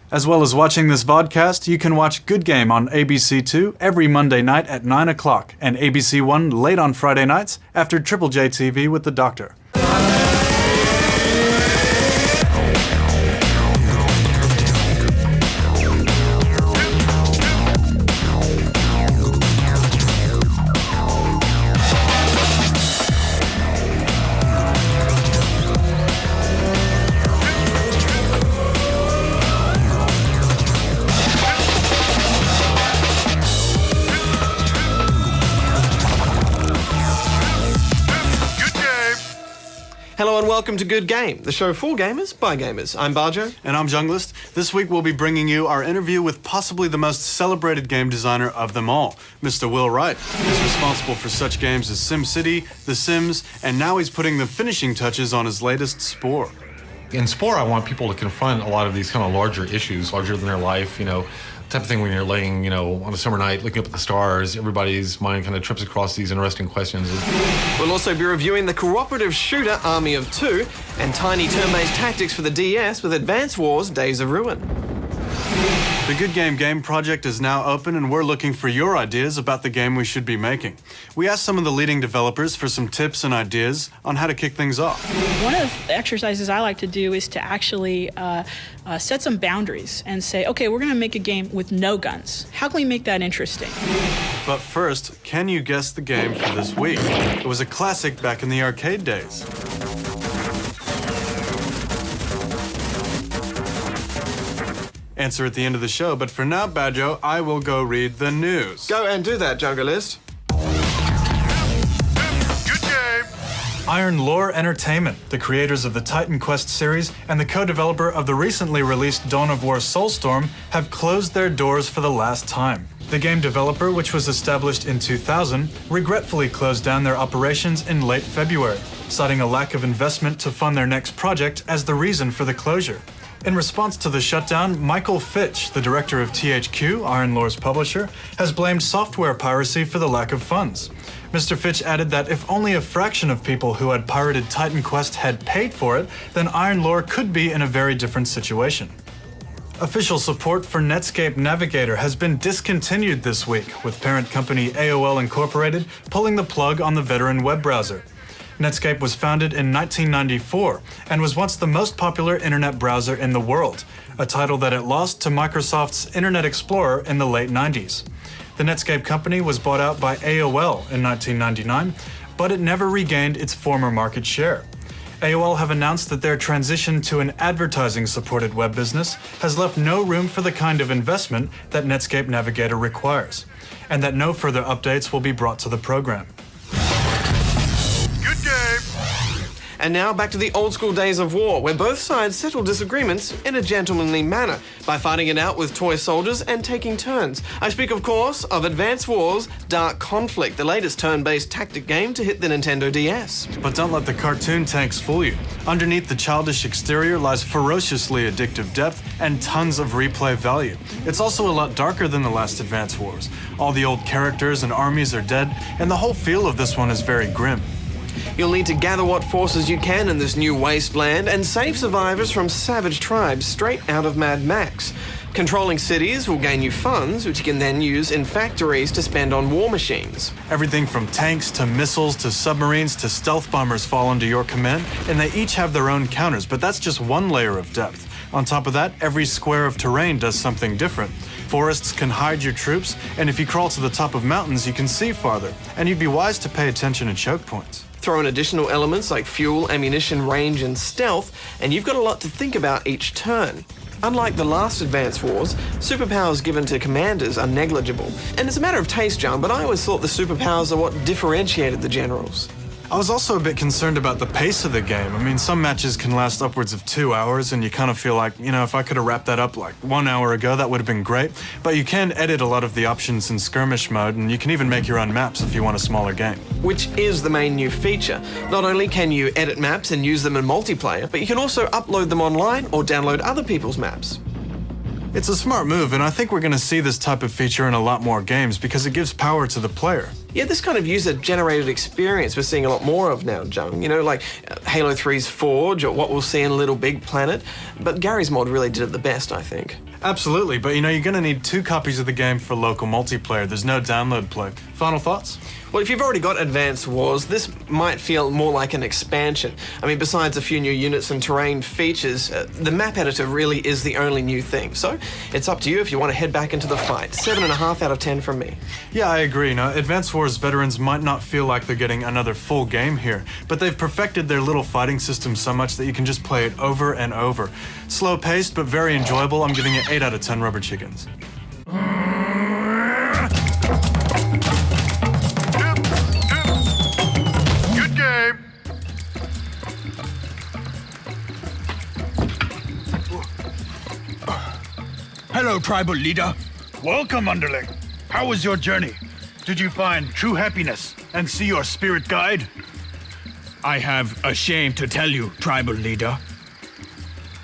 As well as watching this vodcast, you can watch Good Game on ABC2 every Monday night at 9 o'clock and ABC1 late on Friday nights after Triple J TV with the Doctor. Hello and welcome to Good Game, the show for gamers by gamers. I'm Barjo. And I'm Junglist. This week we'll be bringing you our interview with possibly the most celebrated game designer of them all, Mr. Will Wright. He's responsible for such games as SimCity, The Sims, and now he's putting the finishing touches on his latest Spore. In Spore, I want people to confront a lot of these kind of larger issues, larger than their life, type of thing when you're laying, on a summer night, looking up at the stars, everybody's mind kind of trips across these interesting questions. We'll also be reviewing the cooperative shooter Army of Two and tiny turn-based tactics for the DS with Advance Wars Days of Ruin. The Good Game project is now open and we're looking for your ideas about the game we should be making. We asked some of the leading developers for some tips and ideas on how to kick things off. One of the exercises I like to do is to actually set some boundaries and say, okay, we're going to make a game with no guns. How can we make that interesting? But first, can you guess the game for this week? It was a classic back in the arcade days. Answer at the end of the show, but for now, Badjo, I will go read the news. Go and do that, Junglist. Good game! Iron Lore Entertainment, the creators of the Titan Quest series and the co-developer of the recently released Dawn of War Soulstorm, have closed their doors for the last time. The game developer, which was established in 2000, regretfully closed down their operations in late February, citing a lack of investment to fund their next project as the reason for the closure. In response to the shutdown, Michael Fitch, the director of THQ, Iron Lore's publisher, has blamed software piracy for the lack of funds. Mr. Fitch added that if only a fraction of people who had pirated Titan Quest had paid for it, then Iron Lore could be in a very different situation. Official support for Netscape Navigator has been discontinued this week, with parent company AOL Incorporated pulling the plug on the veteran web browser. Netscape was founded in 1994 and was once the most popular internet browser in the world, a title that it lost to Microsoft's Internet Explorer in the late 90s. The Netscape company was bought out by AOL in 1999, but it never regained its former market share. AOL have announced that their transition to an advertising-supported web business has left no room for the kind of investment that Netscape Navigator requires, and that no further updates will be brought to the program. And now back to the old school days of war, where both sides settle disagreements in a gentlemanly manner by fighting it out with toy soldiers and taking turns. I speak, of course, of Advance Wars Dark Conflict, the latest turn-based tactic game to hit the Nintendo DS. But don't let the cartoon tanks fool you. Underneath the childish exterior lies ferociously addictive depth and tons of replay value. It's also a lot darker than the last Advance Wars. All the old characters and armies are dead, and the whole feel of this one is very grim. You'll need to gather what forces you can in this new wasteland and save survivors from savage tribes straight out of Mad Max. Controlling cities will gain you funds, which you can then use in factories to spend on war machines. Everything from tanks to missiles to submarines to stealth bombers fall under your command, and they each have their own counters, but that's just one layer of depth. On top of that, every square of terrain does something different. Forests can hide your troops, and if you crawl to the top of mountains, you can see farther, and you'd be wise to pay attention to choke points. Throw in additional elements like fuel, ammunition, range, and stealth, and you've got a lot to think about each turn. Unlike the last Advance Wars, superpowers given to commanders are negligible. And it's a matter of taste, John, but I always thought the superpowers are what differentiated the generals. I was also a bit concerned about the pace of the game. I mean, some matches can last upwards of 2 hours, and you kind of feel like, if I could have wrapped that up like 1 hour ago, that would have been great. But you can edit a lot of the options in skirmish mode, and you can even make your own maps if you want a smaller game. Which is the main new feature. Not only can you edit maps and use them in multiplayer, but you can also upload them online or download other people's maps. It's a smart move, and I think we're going to see this type of feature in a lot more games because it gives power to the player. Yeah, this kind of user-generated experience we're seeing a lot more of now, Jung. Like Halo 3's Forge or what we'll see in Little Big Planet. But Gary's mod really did it the best, I think. Absolutely, but you're going to need 2 copies of the game for local multiplayer. There's no download play. Final thoughts? Well, if you've already got Advance Wars, this might feel more like an expansion. I mean, besides a few new units and terrain features, the map editor really is the only new thing. So it's up to you if you want to head back into the fight. 7.5 out of 10 from me. Yeah, I agree. Now, Advance Wars veterans might not feel like they're getting another full game here, but they've perfected their little fighting system so much that you can just play it over and over. Slow-paced, but very enjoyable. I'm giving it 8 out of 10 rubber chickens. Good game. Hello, tribal leader. Welcome, underling. How was your journey? Did you find true happiness and see your spirit guide? I have a shame to tell you, tribal leader.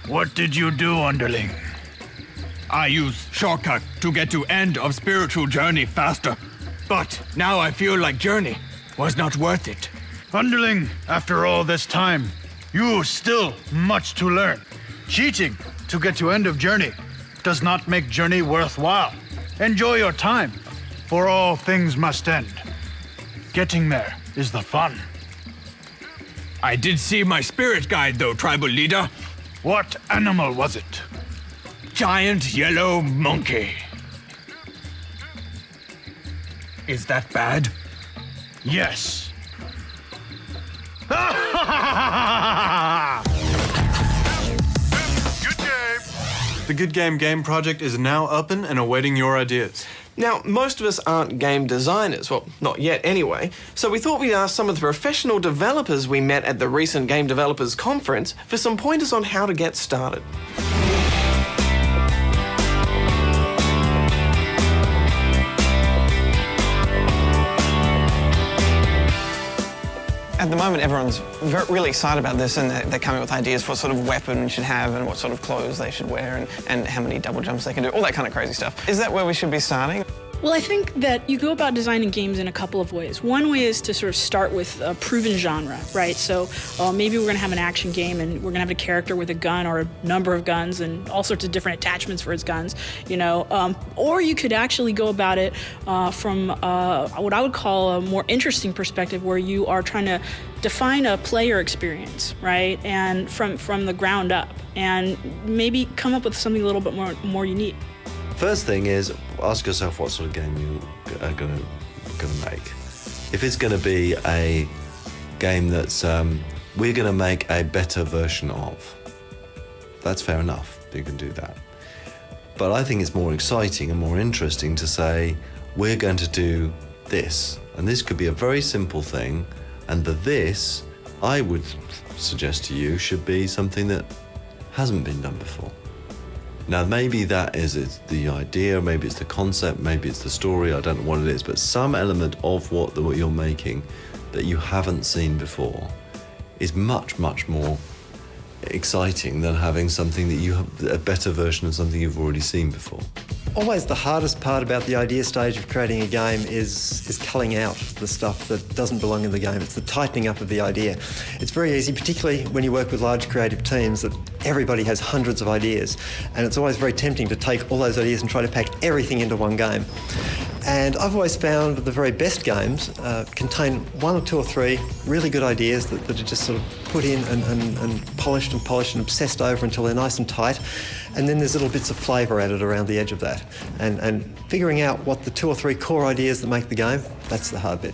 What did you do, underling? I use shortcut to get to end of spiritual journey faster. But now I feel like journey was not worth it. Underling, after all this time, you still much to learn. Cheating to get to end of journey does not make journey worthwhile. Enjoy your time, for all things must end. Getting there is the fun. I did see my spirit guide though, tribal leader. What animal was it? Giant yellow monkey. Is that bad? Yes. Good game. The Good Game project is now open and awaiting your ideas. Now, most of us aren't game designers, well, not yet anyway, so we thought we'd ask some of the professional developers we met at the recent Game Developers Conference for some pointers on how to get started. At the moment, everyone's really excited about this, and they're coming up with ideas for what sort of weapon you should have and what sort of clothes they should wear and how many double jumps they can do, all that kind of crazy stuff. Is that where we should be starting? Well, I think that you go about designing games in a couple of ways. One way is to sort of start with a proven genre, right? So maybe we're going to have an action game and we're going to have a character with a gun or a number of guns and all sorts of different attachments for his guns, or you could actually go about it from what I would call a more interesting perspective, where you are trying to define a player experience, right? And from the ground up, and maybe come up with something a little bit more unique. First thing is, ask yourself what sort of game you are going to make. If it's going to be a game that's we're going to make a better version of, that's fair enough. You can do that. But I think it's more exciting and more interesting to say, we're going to do this. And this could be a very simple thing. And this, I would suggest to you, should be something that hasn't been done before. Now, maybe that is the idea, maybe it's the concept, maybe it's the story, I don't know what it is, but some element of what you're making that you haven't seen before is much, much more exciting than having something that you have, a better version of something you've already seen before. Always the hardest part about the idea stage of creating a game is culling out the stuff that doesn't belong in the game. It's the tightening up of the idea. It's very easy, particularly when you work with large creative teams, that everybody has hundreds of ideas, and it's always very tempting to take all those ideas and try to pack everything into one game. And I've always found that the very best games contain 1 or 2 or 3 really good ideas that are just sort of put in and polished and obsessed over until they're nice and tight. And then there's little bits of flavour added around the edge of that. And figuring out what the 2 or 3 core ideas that make the game, that's the hard bit.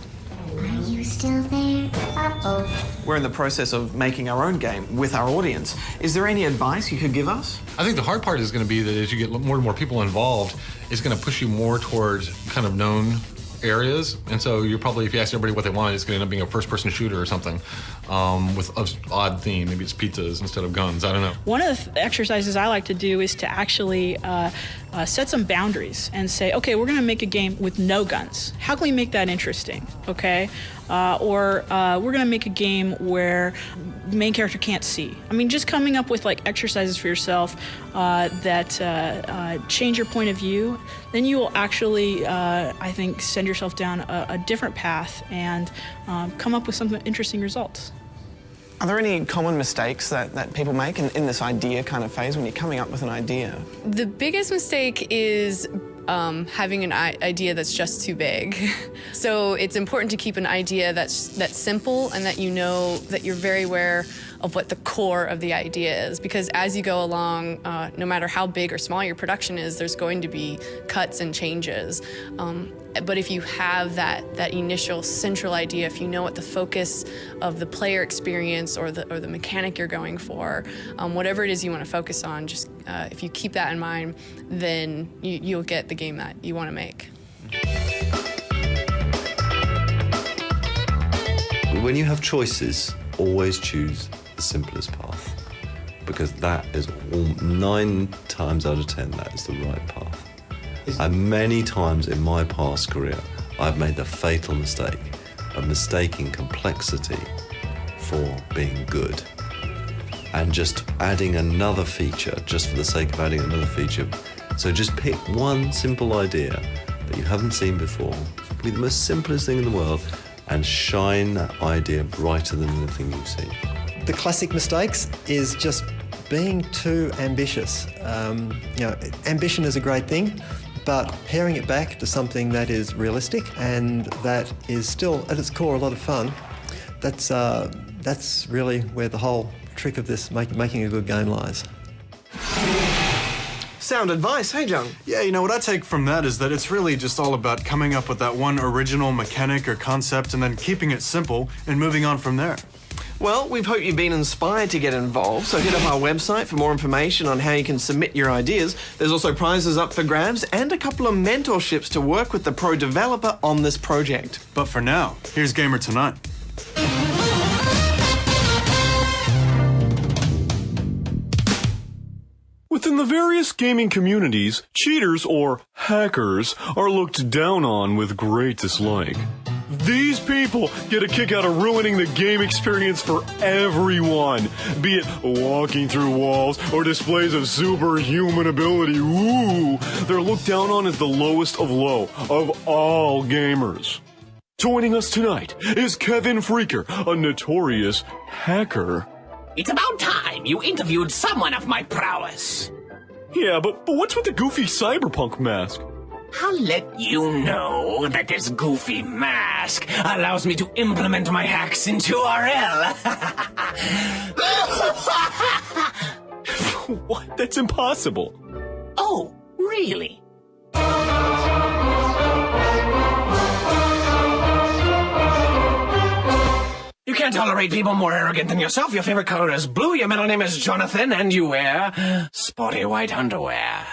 Are you still there? Uh-oh. We're in the process of making our own game with our audience. Is there any advice you could give us? I think the hard part is going to be that as you get more and more people involved, it's going to push you more towards kind of known areas. And so you're probably, if you ask everybody what they want, it's going to end up being a first-person shooter or something with an odd theme. Maybe it's pizzas instead of guns. I don't know. One of the exercises I like to do is to actually set some boundaries and say, okay, we're going to make a game with no guns. How can we make that interesting? Okay, or we're going to make a game where the main character can't see. I mean, just coming up with like exercises for yourself that change your point of view, then you will actually, I think, send yourself down a different path and come up with some interesting results. Are there any common mistakes that people make in this idea kind of phase when you're coming up with an idea? The biggest mistake is having an idea that's just too big. So it's important to keep an idea that's simple and that you know that you're very aware of what the core of the idea is. Because as you go along, no matter how big or small your production is, there's going to be cuts and changes. But if you have that initial central idea, if you know what the focus of the player experience or the mechanic you're going for, whatever it is you want to focus on, just if you keep that in mind, then you'll get the game that you want to make. When you have choices, always choose the simplest path, because that is 9 times out of 10, that is the right path. And many times in my past career, I've made the fatal mistake of mistaking complexity for being good and just adding another feature just for the sake of adding another feature. So just pick one simple idea that you haven't seen before, it could be the most simplest thing in the world, and shine that idea brighter than anything you've seen. The classic mistakes is just being too ambitious. Ambition is a great thing, but paring it back to something that is realistic and that is still, at its core, a lot of fun, that's really where the whole trick of this making a good game lies. Sound advice, hey, Jung? Yeah, you know, what I take from that is that it's really just all about coming up with that one original mechanic or concept and then keeping it simple and moving on from there. Well, we hope you've been inspired to get involved, so hit up our website for more information on how you can submit your ideas. There's also prizes up for grabs and a couple of mentorships to work with the pro developer on this project. But for now, here's Gamer Tonight. Within the various gaming communities, cheaters or hackers are looked down on with great dislike. These people get a kick out of ruining the game experience for everyone, be it walking through walls or displays of superhuman ability. Ooh, they're looked down on as the lowest of low of all gamers. Joining us tonight is Kevin Freaker, a notorious hacker. It's about time you interviewed someone of my prowess. Yeah, but what's with the goofy cyberpunk mask? I'll let you know that this goofy mask allows me to implement my hacks into RL. What? That's impossible. Oh, really? You can't tolerate people more arrogant than yourself. Your favorite color is blue, your middle name is Jonathan, and you wear sporty white underwear.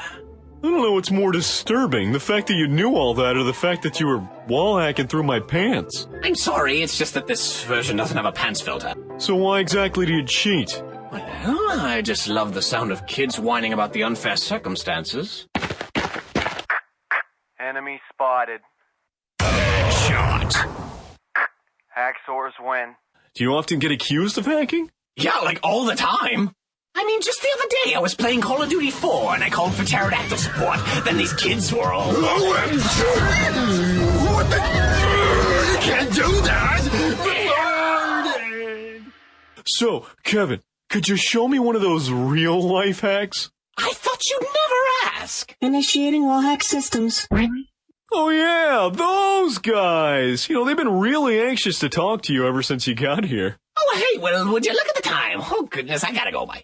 I don't know what's more disturbing, the fact that you knew all that or the fact that you were wall hacking through my pants. I'm sorry, it's just that this version doesn't have a pants filter. So why exactly do you cheat? Well, I just love the sound of kids whining about the unfair circumstances. Enemy spotted. Shot. Hacksaws win. Do you often get accused of hacking? Yeah, like all the time. I mean, just the other day I was playing Call of Duty 4 and I called for pterodactyl support. Then these kids were all... OMG! What the... You can't do that! So, Kevin, could you show me one of those real-life hacks? I thought you'd never ask. Initiating wall hack systems. Oh yeah, those guys! You know, they've been really anxious to talk to you ever since you got here. Oh, hey, well, would you look at the time? Oh, goodness, I gotta go by.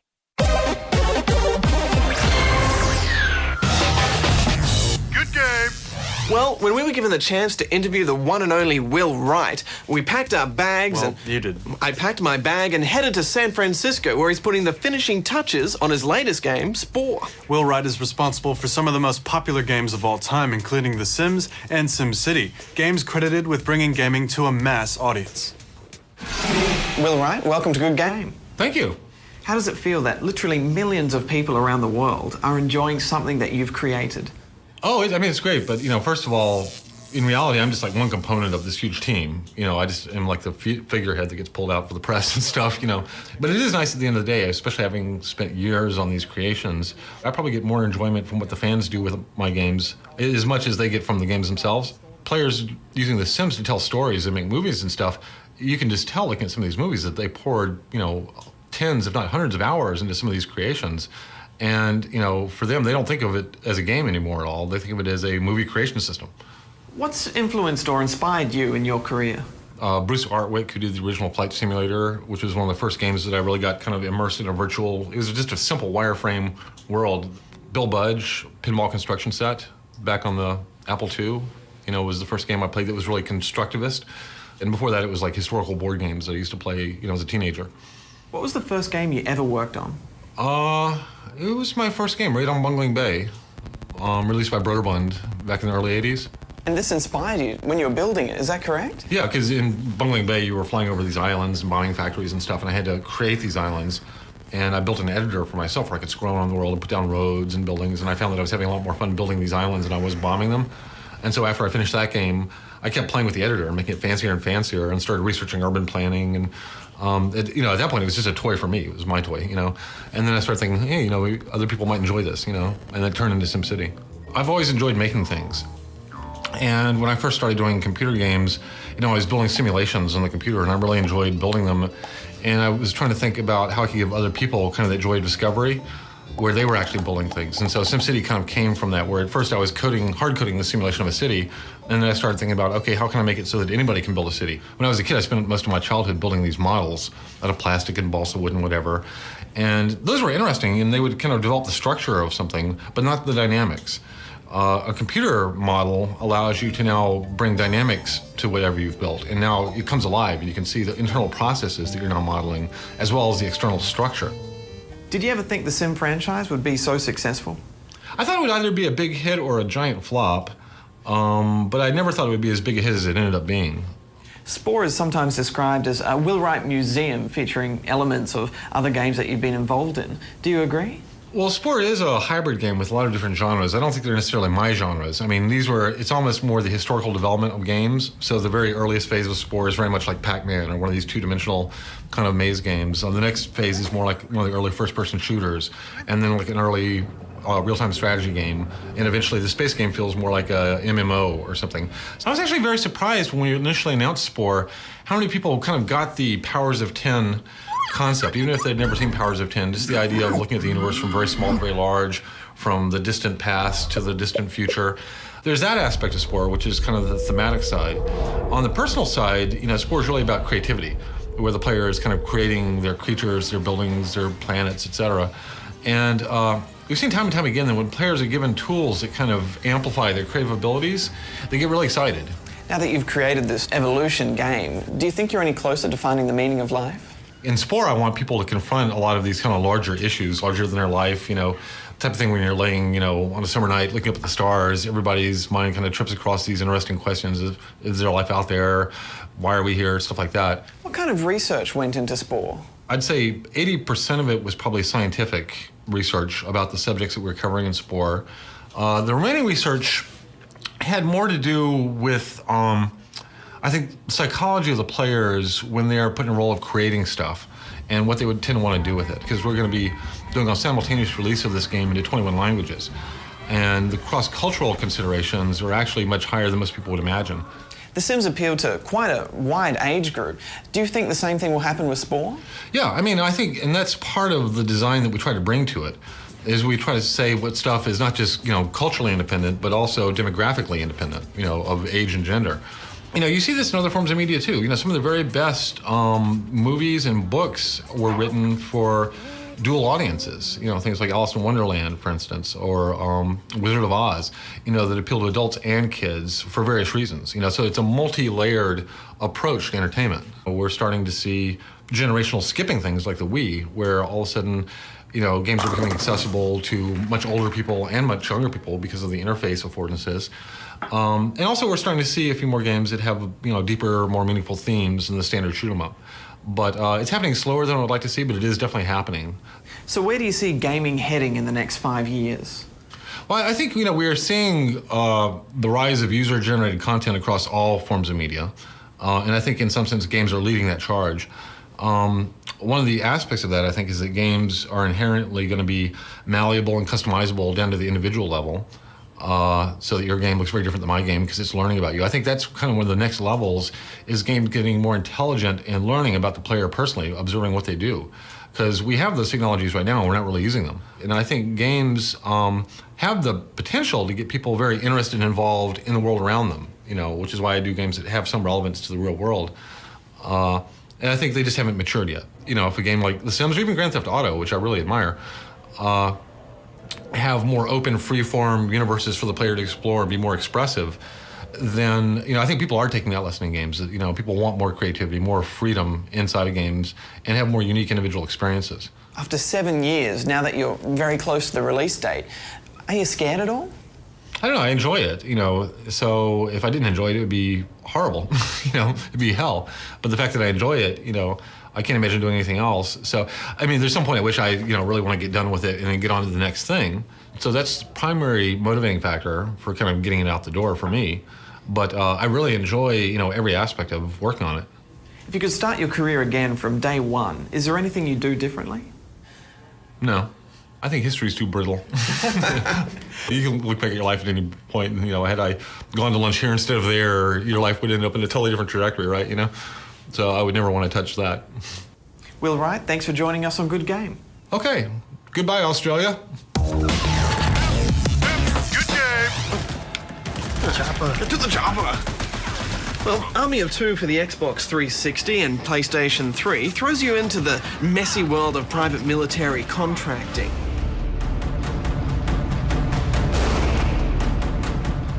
Good game. Well, when we were given the chance to interview the one and only Will Wright, we packed our bags Well, you did. I packed my bag and headed to San Francisco, where he's putting the finishing touches on his latest game, Spore. Will Wright is responsible for some of the most popular games of all time, including The Sims and SimCity, games credited with bringing gaming to a mass audience. Will Wright, welcome to Good Game. Thank you. How does it feel that literally millions of people around the world are enjoying something that you've created? Oh, I mean, it's great, but, you know, first of all, in reality, I'm just like one component of this huge team. You know, I just am like the figurehead that gets pulled out for the press and stuff, you know. But it is nice at the end of the day, especially having spent years on these creations. I probably get more enjoyment from what the fans do with my games as much as they get from the games themselves. Players using The Sims to tell stories and make movies and stuff, you can just tell, looking at some of these movies, that they poured, tens, if not hundreds of hours into some of these creations. And, for them, they don't think of it as a game anymore at all. They think of it as a movie creation system. What's influenced or inspired you in your career? Bruce Artwick, who did the original Flight Simulator, which was one of the first games that I really got kind of immersed in a virtual, it was just a simple wireframe world. Bill Budge, Pinball Construction Set, back on the Apple II, was the first game I played that was really constructivist. And before that, it was like historical board games that I used to play, as a teenager. What was the first game you ever worked on? It was my first game, right on Bungling Bay, released by Broderbund back in the early 80s. And this inspired you when you were building it, is that correct? Yeah, because in Bungling Bay, you were flying over these islands and bombing factories and stuff, and I had to create these islands. And I built an editor for myself where I could scroll around the world and put down roads and buildings, and I found that I was having a lot more fun building these islands than I was bombing them. And so after I finished that game, I kept playing with the editor and making it fancier and fancier, and started researching urban planning. And at that point, it was just a toy for me. It was my toy, And then I started thinking, hey, other people might enjoy this, and it turned into SimCity. I've always enjoyed making things. And when I first started doing computer games, I was building simulations on the computer, and I really enjoyed building them. And I was trying to think about how I could give other people kind of that joy of discovery, where they were actually building things. And so SimCity kind of came from that, where at first I was hard coding the simulation of a city, and then I started thinking about, okay, how can I make it so that anybody can build a city? When I was a kid, I spent most of my childhood building these models out of plastic and balsa wood and whatever. And those were interesting, and they would kind of develop the structure of something, but not the dynamics. A computer model allows you to now bring dynamics to whatever you've built, and now it comes alive, and you can see the internal processes that you're now modeling, as well as the external structure. Did you ever think the Sim franchise would be so successful? I thought it would either be a big hit or a giant flop, but I never thought it would be as big a hit as it ended up being. Spore is sometimes described as a Will Wright museum featuring elements of other games that you've been involved in. Do you agree? Well, Spore is a hybrid game with a lot of different genres. I don't think they're necessarily my genres. I mean, it's almost more the historical development of games. So the very earliest phase of Spore is very much like Pac-Man, or one of these two-dimensional kind of maze games. The next phase is more like one of the early first-person shooters, and then like an early real-time strategy game. And eventually the space game feels more like a MMO or something. So I was actually very surprised when we initially announced Spore, how many people kind of got the powers of 10 concept, even if they'd never seen Powers of 10, just the idea of looking at the universe from very small to very large, from the distant past to the distant future. There's that aspect of Spore, which is kind of the thematic side. On the personal side, Spore is really about creativity, where the player is kind of creating their creatures, their buildings, their planets, etc. And we've seen time and time again that when players are given tools that kind of amplify their creative abilities, they get really excited. Now that you've created this evolution game, do you think you're any closer to finding the meaning of life? In Spore, I want people to confront a lot of these kind of larger issues, larger than their life, type of thing when you're laying, on a summer night, looking up at the stars, everybody's mind kind of trips across these interesting questions. Is there life out there? Why are we here? Stuff like that. What kind of research went into Spore? I'd say 80% of it was probably scientific research about the subjects that we're covering in Spore. The remaining research had more to do with, I think, psychology of the players when they are put in a role of creating stuff and what they would tend to want to do with it. Because we're going to be doing a simultaneous release of this game into 21 languages. And the cross-cultural considerations are actually much higher than most people would imagine. The Sims appeal to quite a wide age group. Do you think the same thing will happen with Spore? Yeah, I think, and that's part of the design that we try to bring to it, is we try to say what stuff is not just, culturally independent, but also demographically independent, of age and gender. You see this in other forms of media too. Some of the very best movies and books were written for dual audiences. Things like Alice in Wonderland, for instance, or Wizard of Oz, that appeal to adults and kids for various reasons. So it's a multi-layered approach to entertainment. We're starting to see generational skipping things like the Wii, where all of a sudden, games are becoming accessible to much older people and much younger people because of the interface affordances. And also we're starting to see a few more games that have, deeper, more meaningful themes than the standard shoot 'em up. But it's happening slower than I would like to see, but it is definitely happening. So where do you see gaming heading in the next 5 years? Well, I think, we are seeing the rise of user-generated content across all forms of media. And I think in some sense games are leading that charge. One of the aspects of that, I think, is that games are inherently going to be malleable and customizable down to the individual level. so that your game looks very different than my game because it's learning about you. I think that's kind of one of the next levels is games getting more intelligent and learning about the player personally, observing what they do. Because we have those technologies right now and we're not really using them. And I think games have the potential to get people very interested and involved in the world around them, which is why I do games that have some relevance to the real world. And I think they just haven't matured yet. If a game like The Sims or even Grand Theft Auto, which I really admire, have more open, free-form universes for the player to explore, be more expressive, then I think people are taking that lesson in games. That people want more creativity, more freedom inside of games, and have more unique individual experiences. After 7 years, now that you're very close to the release date, are you scared at all? I don't know. I enjoy it. So if I didn't enjoy it, it would be horrible. It'd be hell. But the fact that I enjoy it, I can't imagine doing anything else. So, there's some point at which I, really want to get done with it and then get on to the next thing. So that's the primary motivating factor for kind of getting it out the door for me. But I really enjoy, every aspect of working on it. If you could start your career again from day one, is there anything you do differently? No. I think history's too brittle. You can look back at your life at any point and, had I gone to lunch here instead of there, your life would end up in a totally different trajectory, right, So I would never want to touch that. Will Wright, thanks for joining us on Good Game. Okay. Goodbye, Australia. Good game. Chopper. To the chopper. Well, Army of Two for the Xbox 360 and PlayStation 3 throws you into the messy world of private military contracting.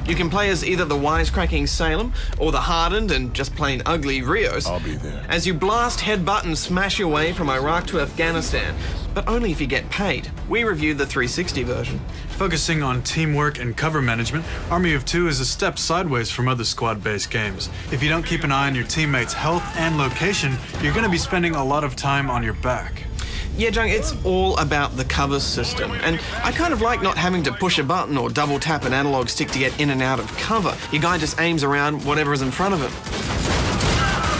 You can play as either the wisecracking Salem or the hardened and just plain ugly Rios. I'll be there. As you blast, headbutt and smash your way from Iraq to Afghanistan, but only if you get paid. We reviewed the 360 version. Focusing on teamwork and cover management, Army of Two is a step sideways from other squad-based games. If you don't keep an eye on your teammates' health and location, you're going to be spending a lot of time on your back. Yeah, Jung, it's all about the cover system, and I kind of like not having to push a button or double tap an analog stick to get in and out of cover. Your guy just aims around whatever is in front of him.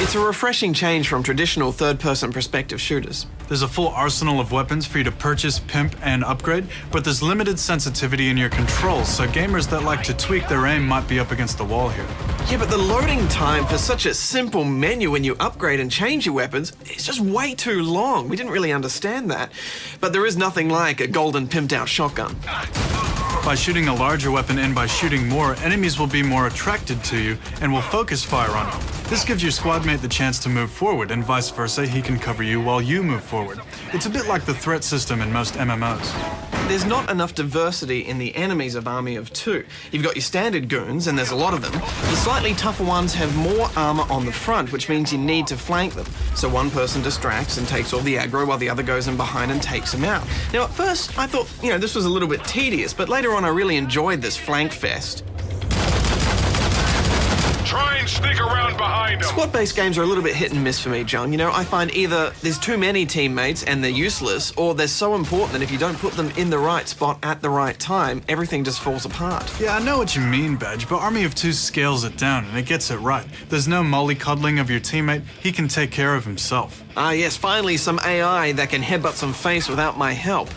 It's a refreshing change from traditional third-person perspective shooters. There's a full arsenal of weapons for you to purchase, pimp, and upgrade, but there's limited sensitivity in your controls, so gamers that like to tweak their aim might be up against the wall here. Yeah, but the loading time for such a simple menu when you upgrade and change your weapons is just way too long. We didn't really understand that. But there is nothing like a golden pimped-out shotgun. By shooting a larger weapon and by shooting more, enemies will be more attracted to you and will focus fire on you. This gives your squad mate the chance to move forward, and vice versa, he can cover you while you move forward. It's a bit like the threat system in most MMOs. There's not enough diversity in the enemies of Army of Two. You've got your standard goons, and there's a lot of them. The slightly tougher ones have more armor on the front, which means you need to flank them. So one person distracts and takes all the aggro while the other goes in behind and takes them out. Now, at first, I thought, this was a little bit tedious, but later on I really enjoyed this flank fest. Try and sneak around behind them. Squad-based games are a little bit hit and miss for me, John. I find either there's too many teammates and they're useless, or they're so important that if you don't put them in the right spot at the right time, everything just falls apart. Yeah, I know what you mean, Badge, but Army of Two scales it down and it gets it right. There's no mollycoddling of your teammate. He can take care of himself. Ah, yes, finally some AI that can headbutt some face without my help.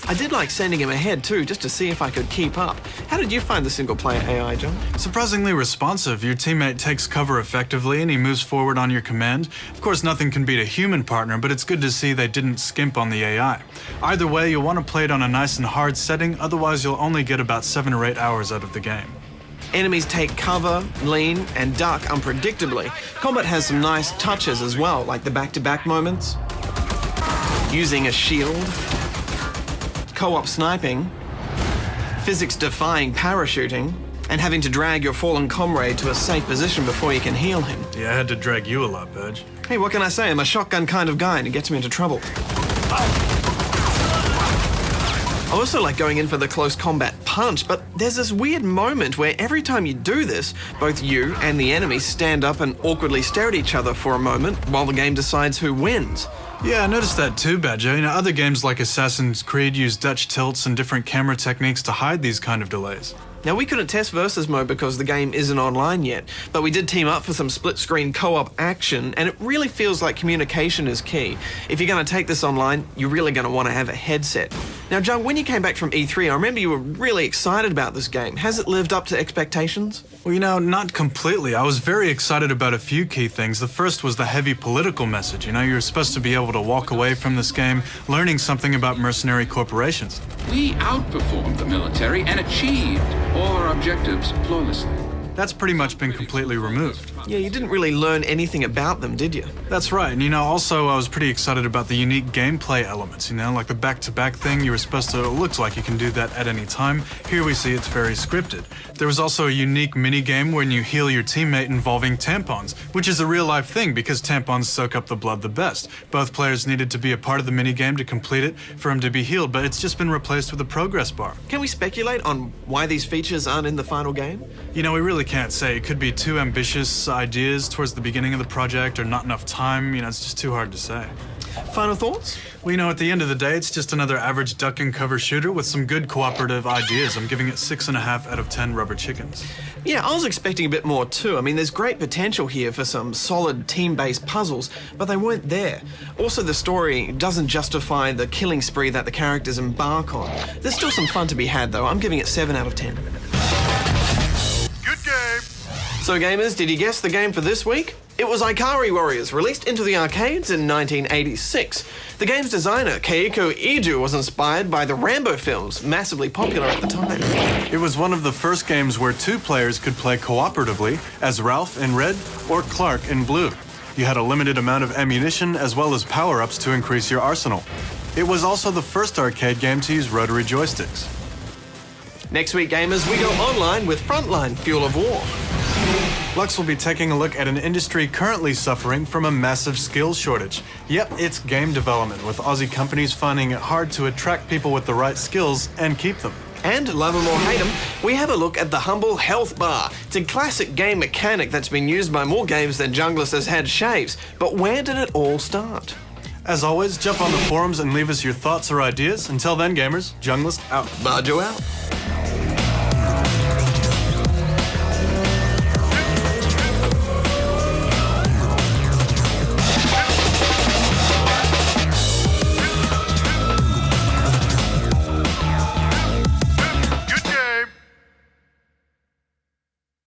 I did like sending him ahead too, just to see if I could keep up. How did you find the single-player AI, John? Surprisingly responsive. Your teammate takes cover effectively and he moves forward on your command. Of course, nothing can beat a human partner, but it's good to see they didn't skimp on the AI. Either way, you'll want to play it on a nice and hard setting, otherwise you'll only get about 7 or 8 hours out of the game. Enemies take cover, lean, and duck unpredictably. Combat has some nice touches as well, like the back-to-back moments, using a shield, co-op sniping, physics-defying parachuting, and having to drag your fallen comrade to a safe position before you can heal him. Yeah, I had to drag you a lot, Badge. Hey, what can I say? I'm a shotgun kind of guy, and it gets me into trouble. I also like going in for the close combat punch, but there's this weird moment where every time you do this, both you and the enemy stand up and awkwardly stare at each other for a moment while the game decides who wins. Yeah, I noticed that too, Badger. Other games like Assassin's Creed use Dutch tilts and different camera techniques to hide these kind of delays. Now, we couldn't test versus mode because the game isn't online yet, but we did team up for some split-screen co-op action, and it really feels like communication is key. If you're going to take this online, you're really going to want to have a headset. Now, Jung, when you came back from E3, I remember you were really excited about this game. Has it lived up to expectations? Well, not completely. I was very excited about a few key things. The first was the heavy political message. You're supposed to be able to walk away from this game learning something about mercenary corporations. We outperformed the military and achieved all our objectives flawlessly. That's pretty much been completely removed. Yeah, you didn't really learn anything about them, did you? That's right. And also I was pretty excited about the unique gameplay elements, like the back-to-back thing. You were supposed to, it looks like you can do that at any time. Here we see it's very scripted. There was also a unique mini-game when you heal your teammate involving tampons, which is a real-life thing because tampons soak up the blood the best. Both players needed to be a part of the mini-game to complete it for him to be healed, but it's just been replaced with a progress bar. Can we speculate on why these features aren't in the final game? We really can't say. It could be too ambitious ideas towards the beginning of the project or not enough time. It's just too hard to say. Final thoughts? Well, at the end of the day, it's just another average duck and cover shooter with some good cooperative ideas. I'm giving it 6.5 out of 10 rubber chickens. Yeah, I was expecting a bit more too. There's great potential here for some solid team-based puzzles, but they weren't there. Also, the story doesn't justify the killing spree that the characters embark on. There's still some fun to be had, though. I'm giving it 7 out of 10. Good game. So gamers, did you guess the game for this week? It was Ikari Warriors, released into the arcades in 1986. The game's designer, Keiko Idu, was inspired by the Rambo films, massively popular at the time. It was one of the first games where 2 players could play cooperatively as Ralph in red or Clark in blue. You had a limited amount of ammunition as well as power-ups to increase your arsenal. It was also the first arcade game to use rotary joysticks. Next week, gamers, we go online with Frontline Fuel of War. Lux will be taking a look at an industry currently suffering from a massive skills shortage. Yep, it's game development, with Aussie companies finding it hard to attract people with the right skills and keep them. And, love 'em or hate 'em, we have a look at the Humble Health Bar. It's a classic game mechanic that's been used by more games than Junglist has had shaves. But where did it all start? As always, jump on the forums and leave us your thoughts or ideas. Until then, gamers, Junglist out. Barjo out.